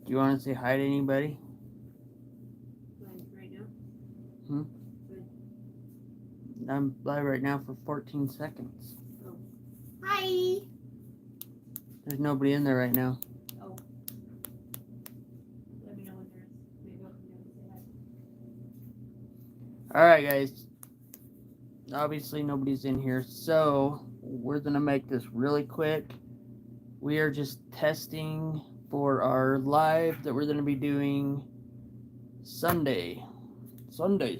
you want to say hi to anybody? Right now? Hmm? I'm live right now for 14 seconds. Oh. Hi! There's nobody in there right now. Oh. Let me know when there is. Maybe I'll come down and say hi. Alright, guys. Obviously, nobody's in here, so we're going to make this really quick. We are just testing for our live that we're going to be doing Sunday. Sunday.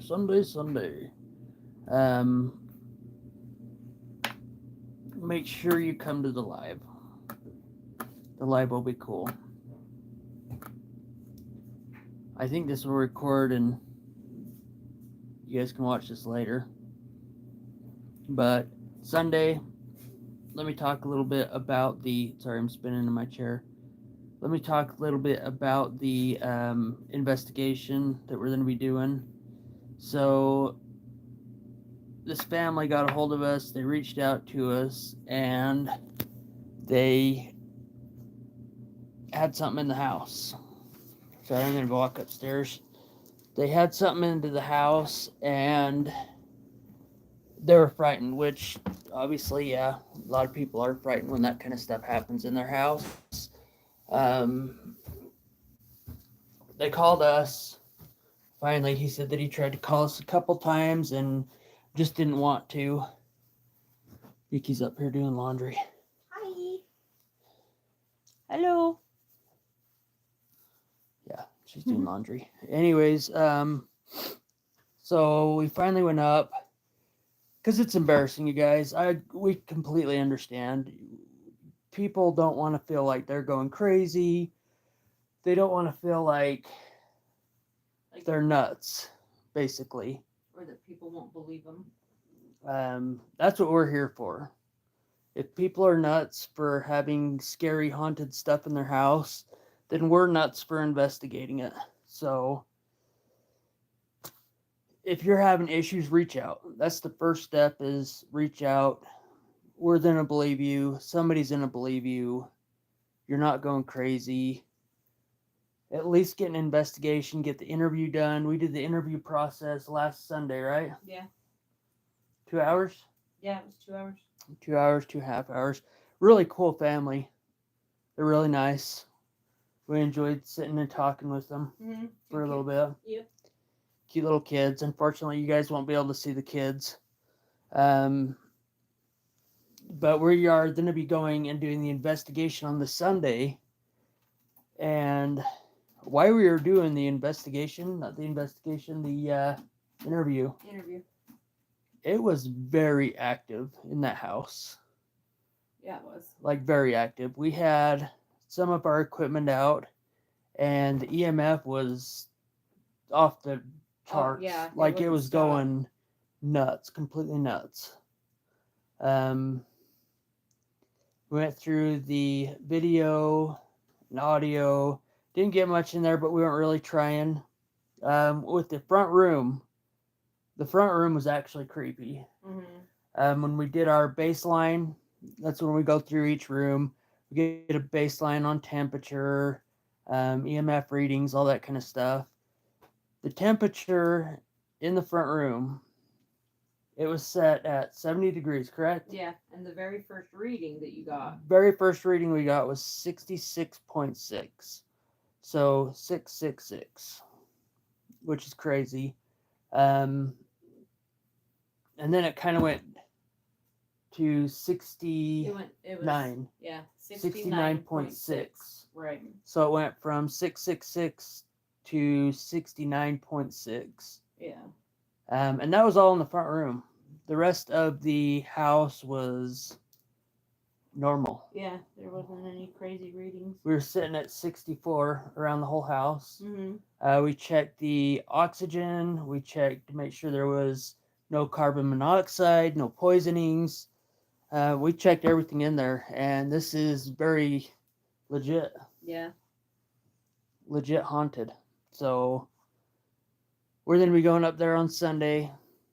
Make sure you come to the live. The live will be cool. I think this will record and you guys can watch this later. But Sunday, let me talk a little bit about the. Sorry, I'm spinning in my chair. Let me talk a little bit about the investigation that we're going to be doing. So, this family got a hold of us. They reached out to us, and they had something in the house. Sorry, I'm going to walk upstairs. They had something into the house, and they were frightened, which obviously, yeah, a lot of people are frightened when that kind of stuff happens in their house. They called us. Finally, he said that he tried to call us a couple times and just didn't want to. Yuki's up here doing laundry. Hi! Hello. Yeah, she's doing laundry. Anyways, so we finally went up because it's embarrassing, you guys. We completely understand. People don't want to feel like they're going crazy. They don't want to feel like they're nuts, basically. Or that people won't believe them. That's what we're here for. If people are nuts for having scary haunted stuff in their house, then we're nuts for investigating it. So if you're having issues, reach out. That's the first step, is reach out. We're gonna believe you. Somebody's gonna believe you. You're not going crazy. At least get an investigation, get the interview done. We did the interview process last Sunday, right? Yeah. 2 hours? Yeah, it was 2 hours. 2 hours, 2.5 hours. Really cool family. They're really nice. We enjoyed sitting and talking with them for a little bit. Yep. Cute little kids. Unfortunately, you guys won't be able to see the kids. But we are going to be going and doing the investigation on the Sunday. And why we were doing the investigation, not the investigation, the interview. It was very active in that house. Yeah, it was. Like, very active. We had some of our equipment out, and the EMF was off the charts. Oh, yeah, like, it was going nuts, completely nuts. We went through the video and audio. Didn't get much in there, but we weren't really trying. With the front room was actually creepy. When we did our baseline, that's when we go through each room. We get a baseline on temperature, EMF readings, all that kind of stuff. The temperature in the front room, it was set at 70 degrees, correct? Yeah, and the very first reading that you got. Very first reading we got was 66.6. So 666, which is crazy. And then it kind of went to 69. It was, yeah, 69.6. Right. So it went from 666 to 69.6. Yeah. And that was all in the front room. The rest of the house was normal. Yeah, there wasn't any crazy readings. We were sitting at 64 around the whole house. Mm-hmm. We checked the oxygen. We checked to make sure there was no carbon monoxide, no poisonings. We checked everything in there, and this is very legit. Yeah. Legit haunted. So we're going to be going up there on Sunday.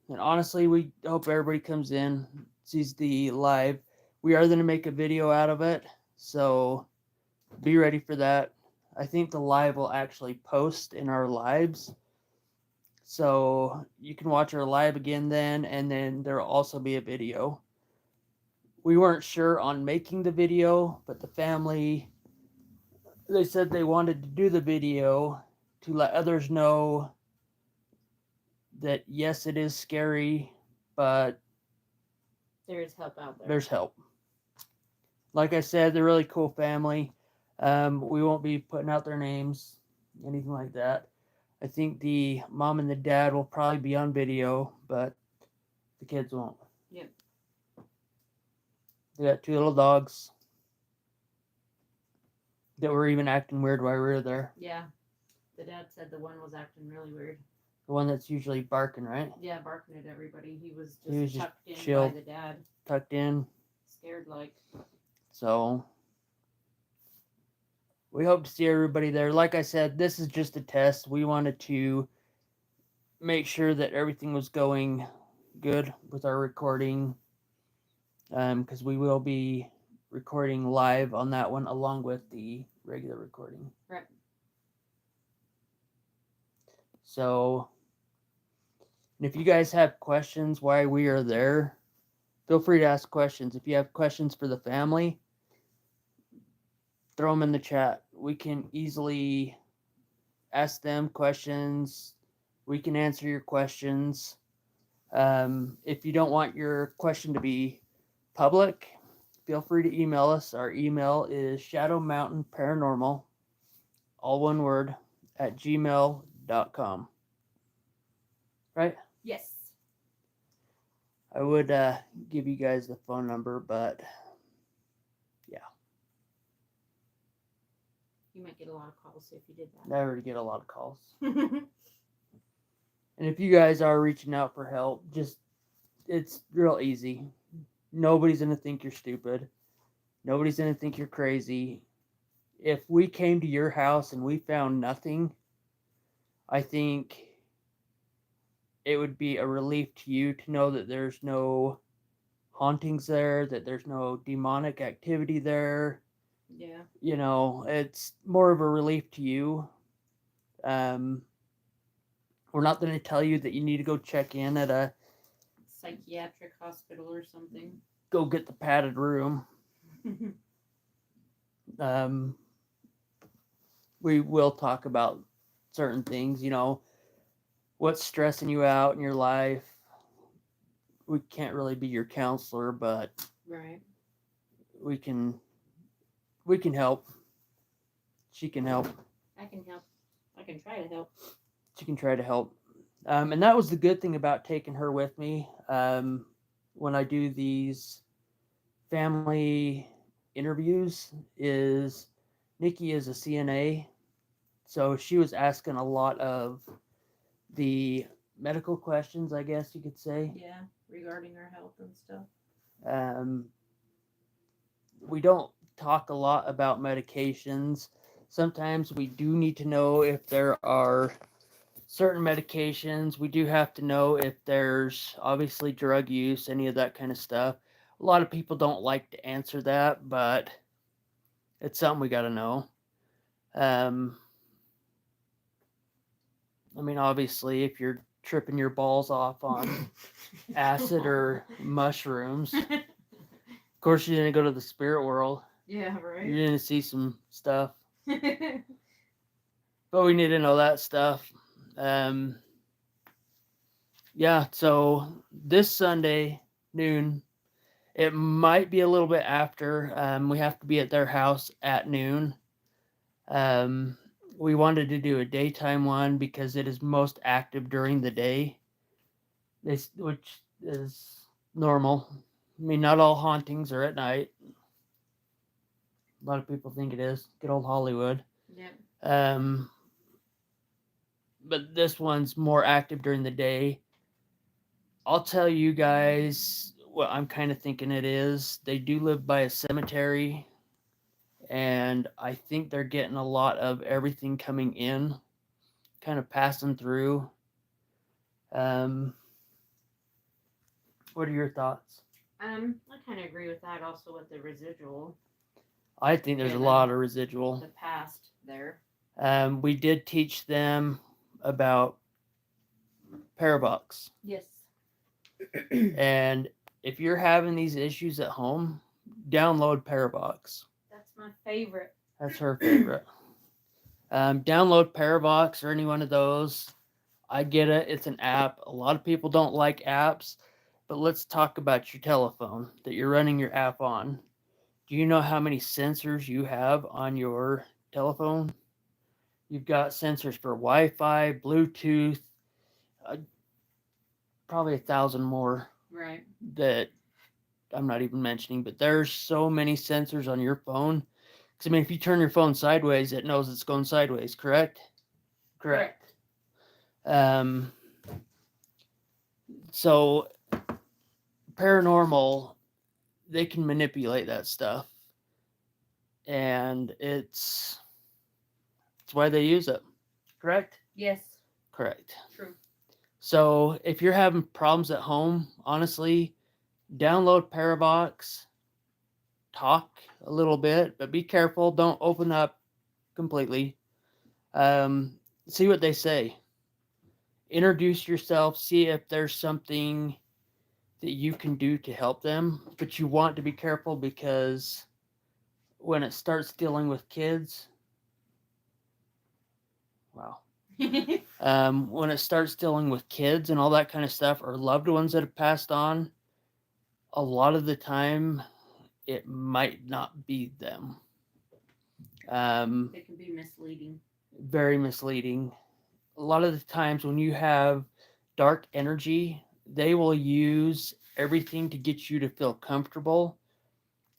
And honestly, we hope everybody comes in, sees the live. We are going to make a video out of it. So be ready for that. I think the live will actually post in our lives. So you can watch our live again then, and then there'll also be a video. We weren't sure on making the video, but the family, they said they wanted to do the video to let others know that yes, it is scary, but There's help out there. there's help. Like I said, they're a really cool family. We won't be putting out their names, anything like that. I think the mom and the dad will probably be on video, but the kids won't. Yep. They got 2 little dogs that were even acting weird while we were there. Yeah. The dad said the one was acting really weird. The one that's usually barking, right? Yeah, barking at everybody. He was He just was tucked in chill. by the dad. Tucked in. Scared like. So we hope to see everybody there. Like I said, this is just a test. We wanted to make sure that everything was going good with our recording, because we will be recording live on that one along with the regular recording. Right. So, and if you guys have questions why we are there, feel free to ask questions. If you have questions for the family, throw them in the chat. We can easily ask them questions. We can answer your questions. If you don't want your question to be public, feel free to email us. Our email is shadowmountainparanormal, all one word, at gmail.com. Right? Yes. I would give you guys the phone number, but yeah. You might get a lot of calls if you did that. I already get a lot of calls. And if you guys are reaching out for help, it's real easy. Nobody's going to think you're stupid. Nobody's going to think you're crazy. If we came to your house and we found nothing, I think it would be a relief to you to know that there's no hauntings there, that there's no demonic activity there. Yeah. You know, it's more of a relief to you. We're not going to tell you that you need to go check in at a psychiatric hospital or something. Go get the padded room. We will talk about certain things, you know, what's stressing you out in your life. We can't really be your counselor, but right. We can help. She can help. I can help. I can try to help. She can try to help. And that was the good thing about taking her with me. When I do these family interviews, is Nikki is a CNA, so she was asking a lot of the medical questions, I guess you could say. Yeah, regarding her health and stuff. We don't talk a lot about medications. Sometimes we do need to know if there are certain medications. We do have to know if there's obviously drug use, any of that kind of stuff. A lot of people don't like to answer that, but it's something we got to know. I mean, obviously, if you're tripping your balls off on acid or mushrooms, of course, you're going to go to the spirit world. Yeah, right. You're going to see some stuff. But we need to know that stuff. Yeah, so this Sunday, noon, it might be a little bit after. We have to be at their house at noon. We wanted to do a daytime one because it is most active during the day, which is normal. I mean, not all hauntings are at night. A lot of people think it is. Good old Hollywood. Yeah. But this one's more active during the day. I'll tell you guys what I'm kind of thinking it is. They do live by a cemetery, and I think they're getting a lot of everything coming in, kind of passing through. What are your thoughts? I kind of agree with that. Also with the residual. I think there's a lot of residual. The past there. We did teach them about Parabox. Yes. And if you're having these issues at home, download Parabox. That's my favorite. That's her favorite. Download Parabox or any one of those. I get it. It's an app. A lot of people don't like apps, but let's talk about your telephone that you're running your app on. Do you know how many sensors you have on your telephone? You've got sensors for Wi-Fi, Bluetooth, uh, probably 1,000 more Right. that I'm not even mentioning. But there's so many sensors on your phone. Because I mean, if you turn your phone sideways, it knows it's going sideways. Correct. Um. So paranormal, they can manipulate that stuff, and it's why they use it. Correct. Yes. Correct. True. So if you're having problems at home, honestly, download Parabox, talk a little bit, but be careful. Don't open up completely. See what they say. Introduce yourself. See if there's something that you can do to help them. But you want to be careful because when it starts dealing with kids, wow. When it starts dealing with kids and all that kind of stuff, or loved ones that have passed on, a lot of the time it might not be them. It can be misleading. Very misleading. A lot of the times when you have dark energy, they will use everything to get you to feel comfortable.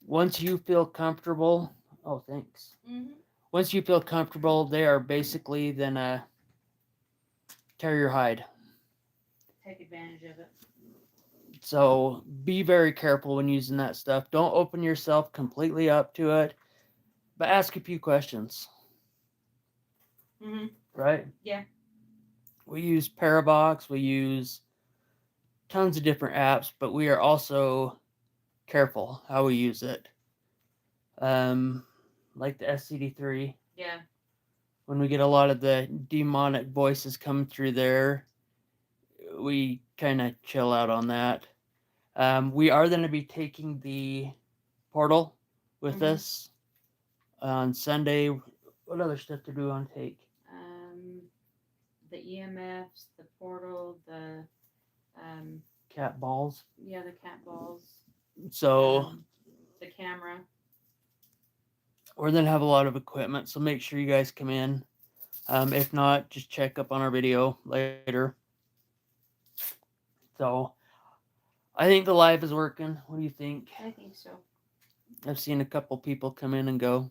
Once you feel comfortable, oh, thanks. Mm-hmm. Once you feel comfortable, they are basically then tear your hide. Take advantage of it. So be very careful when using that stuff. Don't open yourself completely up to it, but ask a few questions. Mm-hmm. Right? Yeah. We use Parabox. We use tons of different apps, but we are also careful how we use it. Like the SCD3. Yeah. When we get a lot of the demonic voices coming through there, we kind of chill out on that. We are going to be taking the portal with us on Sunday. What other stuff did we want to take? The EMFs, the portal, the Cat balls. yeah, the cat balls. So The camera. we're going to have a lot of equipment, so make sure you guys come in. If not, just check up on our video later. So I think the live is working. What do you think? I think so. I've seen a couple people come in and go.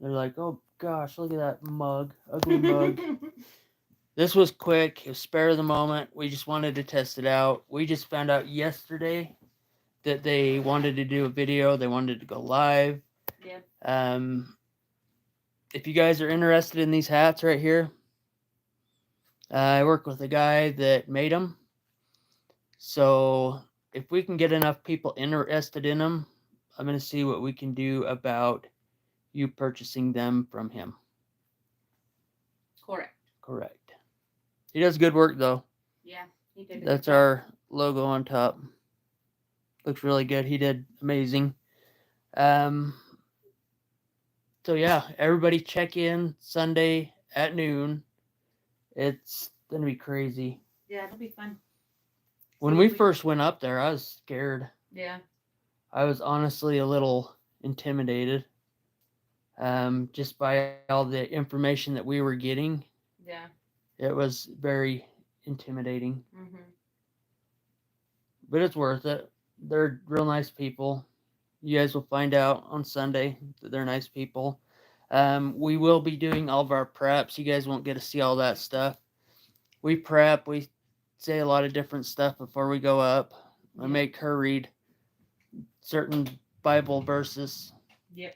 They're like, oh gosh, look at that mug. Ugly mug. This was quick. It was spare of the moment. We just wanted to test it out. We just found out yesterday that they wanted to do a video. They wanted to go live. Yeah. If you guys are interested in these hats right here, I work with a guy that made them. So if we can get enough people interested in them, I'm going to see what we can do about you purchasing them from him. Correct. He does good work, though. Yeah, he did. That's our logo on top. Looks really good. He did amazing. So yeah, everybody check in Sunday at noon. It's gonna be crazy. Yeah, it'll be fun. When we first went up there, I was scared. Yeah. I was honestly a little intimidated. Just by all the information that we were getting. Yeah. It was very intimidating. Mm-hmm. But it's worth it. They're real nice people. You guys will find out on Sunday that they're nice people. We will be doing all of our preps. You guys won't get to see all that stuff. We prep. We say a lot of different stuff before we go up. I make her read certain Bible verses. Yep.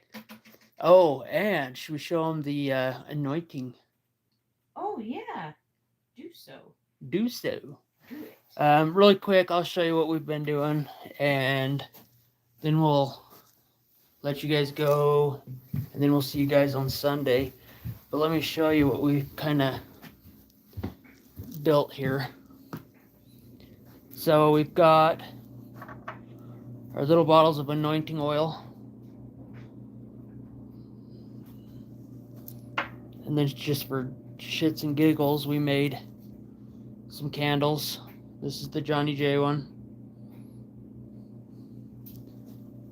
Oh, and should we show them the anointing? Oh, yeah. Do so. Do so. Do it. Really quick, I'll show you what we've been doing, and then we'll let you guys go, and then we'll see you guys on Sunday. But let me show you what we've kind of built here. So we've got our little bottles of anointing oil. And then just for shits and giggles, we made some candles. This is the Johnny J one.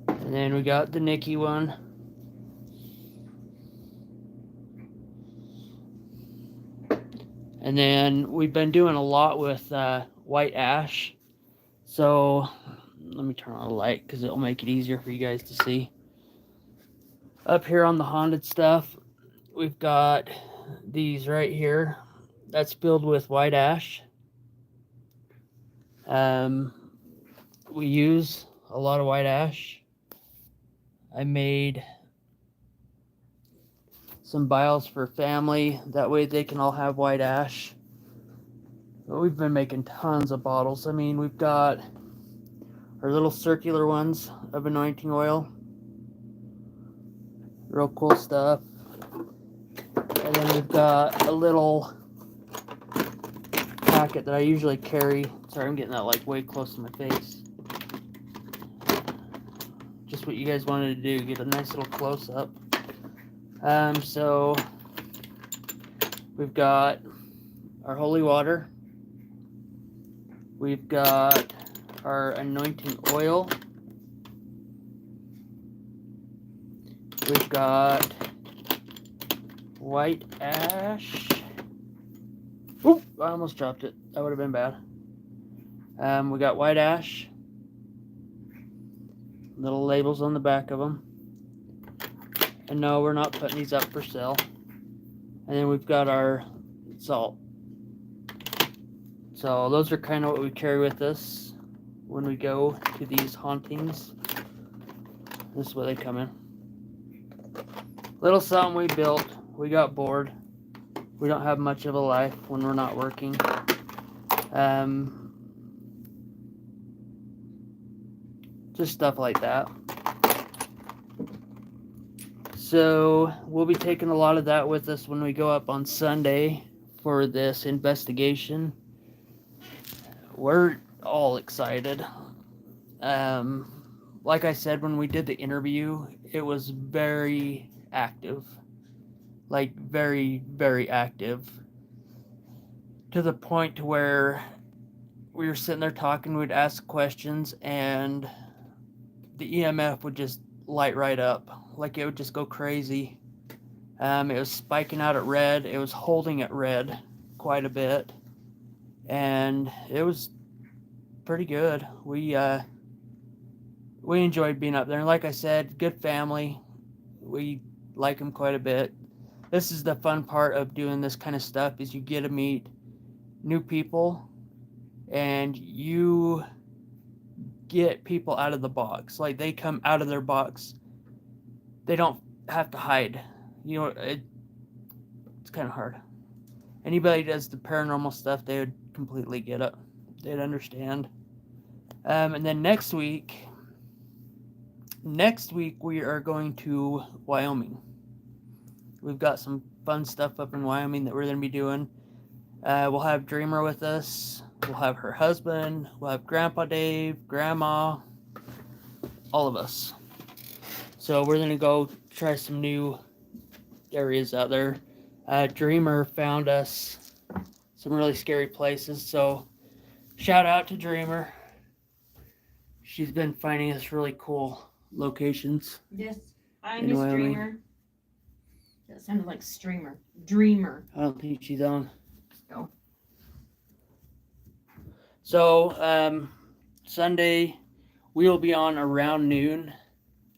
And then we got the Nikki one. And then we've been doing a lot with white ash. So let me turn on the light because it'll make it easier for you guys to see. Up here on the haunted stuff, we've got these right here. That's filled with white ash. We use a lot of white ash. I made some vials for family. That way they can all have white ash. But we've been making tons of bottles. I mean, we've got our little circular ones of anointing oil. Real cool stuff. And then we've got a little packet that I usually carry. Sorry, I'm getting that like way close to my face. Just what you guys wanted to do, get a nice little close up. So we've got our holy water. We've got our anointing oil. We've got white ash. Oop, I almost dropped it. That would have been bad. We got white ash. Little labels on the back of them. And no, we're not putting these up for sale. And then we've got our salt. So those are kind of what we carry with us when we go to these hauntings. This is where they come in. Little something we built. We got bored. We don't have much of a life when we're not working. Just stuff like that. So we'll be taking a lot of that with us when we go up on Sunday for this investigation. We're all excited. Like I said, when we did the interview, it was very active. Like very, very active. To the point to where we were sitting there talking, we'd ask questions, and the EMF would just light right up. Like it would just go crazy. It was spiking out at red. It was holding at red quite a bit. And it was pretty good. We enjoyed being up there. And like I said, good family. We like them quite a bit. This is the fun part of doing this kind of stuff, is you get to meet new people and you get people out of the box. Like they come out of their box. They don't have to hide. You know, it's kind of hard. Anybody who does the paranormal stuff, they would completely get it. They'd understand. And then next week we are going to Wyoming. We've got some fun stuff up in Wyoming that we're going to be doing. We'll have Dreamer with us. We'll have her husband. We'll have Grandpa Dave, Grandma, all of us. So we're going to go try some new areas out there. Dreamer found us some really scary places. So shout out to Dreamer. She's been finding us really cool locations. Yes, I In miss Wyoming. Dreamer. That sounded like streamer. Dreamer. I don't think she's on. No. So Sunday we will be on around noon.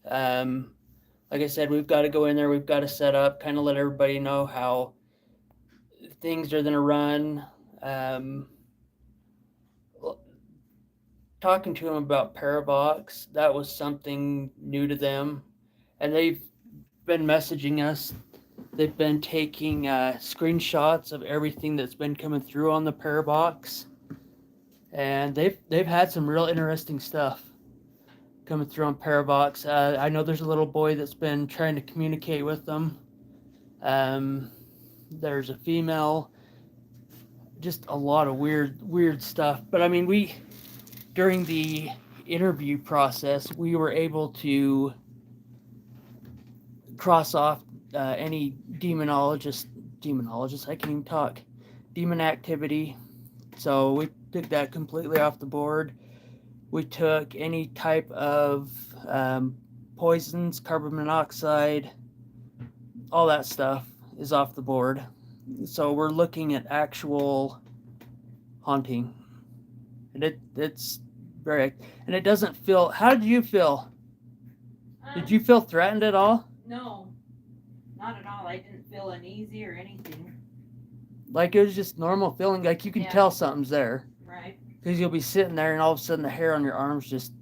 Like I said, we've got to go in there. We've got to set up, kind of let everybody know how things are going to run. Talking to them about Paravox, that was something new to them. And they've been messaging us. They've been taking screenshots of everything that's been coming through on the Paravox. And they've had some real interesting stuff coming through on Paravox. I know there's a little boy that's been trying to communicate with them. There's a female. Just a lot of weird stuff. But I mean, during the interview process, we were able to cross off any demonologist. I can't even talk. Demon activity. So we took that completely off the board. We took any type of poisons, carbon monoxide, all that stuff is off the board. So we're looking at actual haunting, and it's very, and it doesn't feel. How did you feel? Did you feel threatened at all? No, not at all. I didn't feel uneasy or anything. Like it was just normal feeling. Like you can tell something's there. Right. Because you'll be sitting there, and all of a sudden the hair on your arms just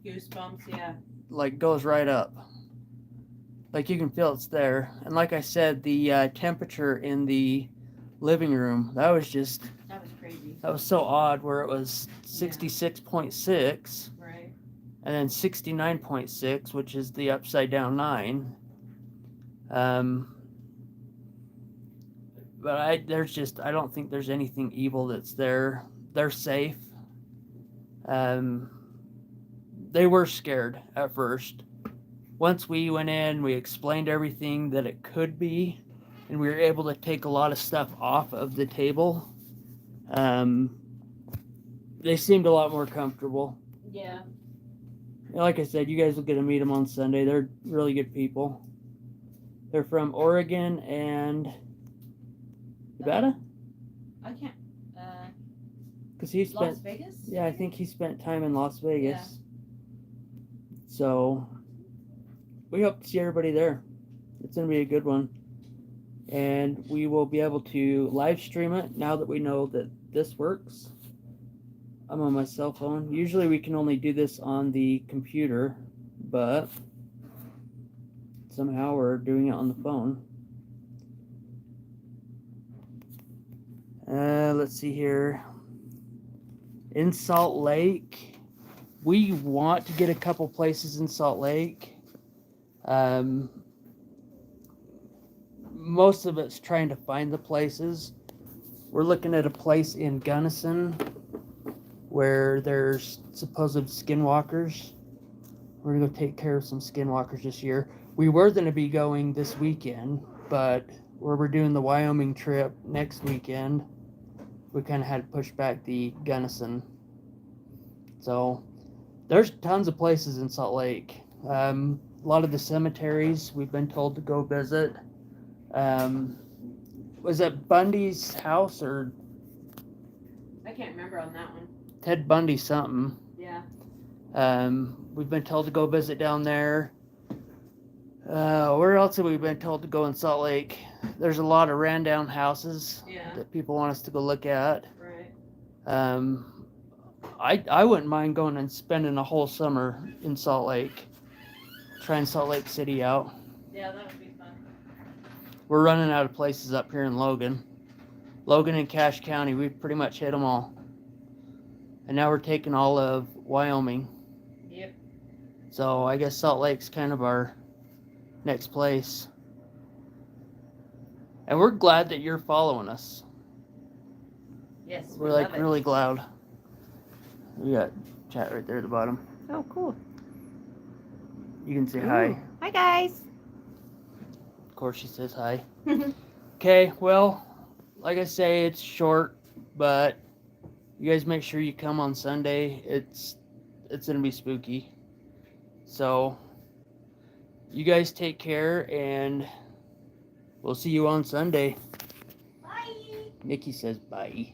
Goosebumps. Yeah. like goes right up. Like you can feel it's there. And like I said, the temperature in the living room, that was crazy. That was so odd, where it was 66.6. Right. And then 69.6, which is the upside down 9. But I don't think there's anything evil that's there. They're safe. They were scared at first. Once we went in, we explained everything that it could be, and we were able to take a lot of stuff off of the table. They seemed a lot more comfortable. Yeah. Like I said, you guys will get to meet them on Sunday. They're really good people. They're from Oregon and Nevada? I can't. Because he spent. Las Vegas? Yeah, I think he spent time in Las Vegas. Yeah. So we hope to see everybody there. It's going to be a good one. And we will be able to live stream it now that we know that this works. I'm on my cell phone. Usually we can only do this on the computer, but somehow we're doing it on the phone. Let's see here. In Salt Lake, we want to get a couple places in Salt Lake. Most of it's trying to find the places. We're looking at a place in Gunnison where there's supposed skinwalkers. We're going to go take care of some skinwalkers this year. We were going to be going this weekend, but where we're doing the Wyoming trip next weekend, we kind of had to push back the Gunnison. So there's tons of places in Salt Lake. A lot of the cemeteries we've been told to go visit. Was it Bundy's house or? I can't remember on that one. Ted Bundy something. Yeah. We've been told to go visit down there. Where else have we been told to go in Salt Lake? There's a lot of ran down houses that people want us to go look at. Right. I wouldn't mind going and spending a whole summer in Salt Lake, trying Salt Lake City out. Yeah, that would be fun. We're running out of places up here in Logan. Logan and Cache County, we've pretty much hit them all. And now we're taking all of Wyoming. Yep. So I guess Salt Lake's kind of our next place. And we're glad that you're following us. Yes. We're like really glad. We got chat right there at the bottom. Oh, cool. You can say hi. Hi, guys. Of course she says hi. Okay, well, like I say, it's short, but you guys make sure you come on Sunday. It's gonna be spooky. So you guys take care, and we'll see you on Sunday. Bye. Nikki says bye.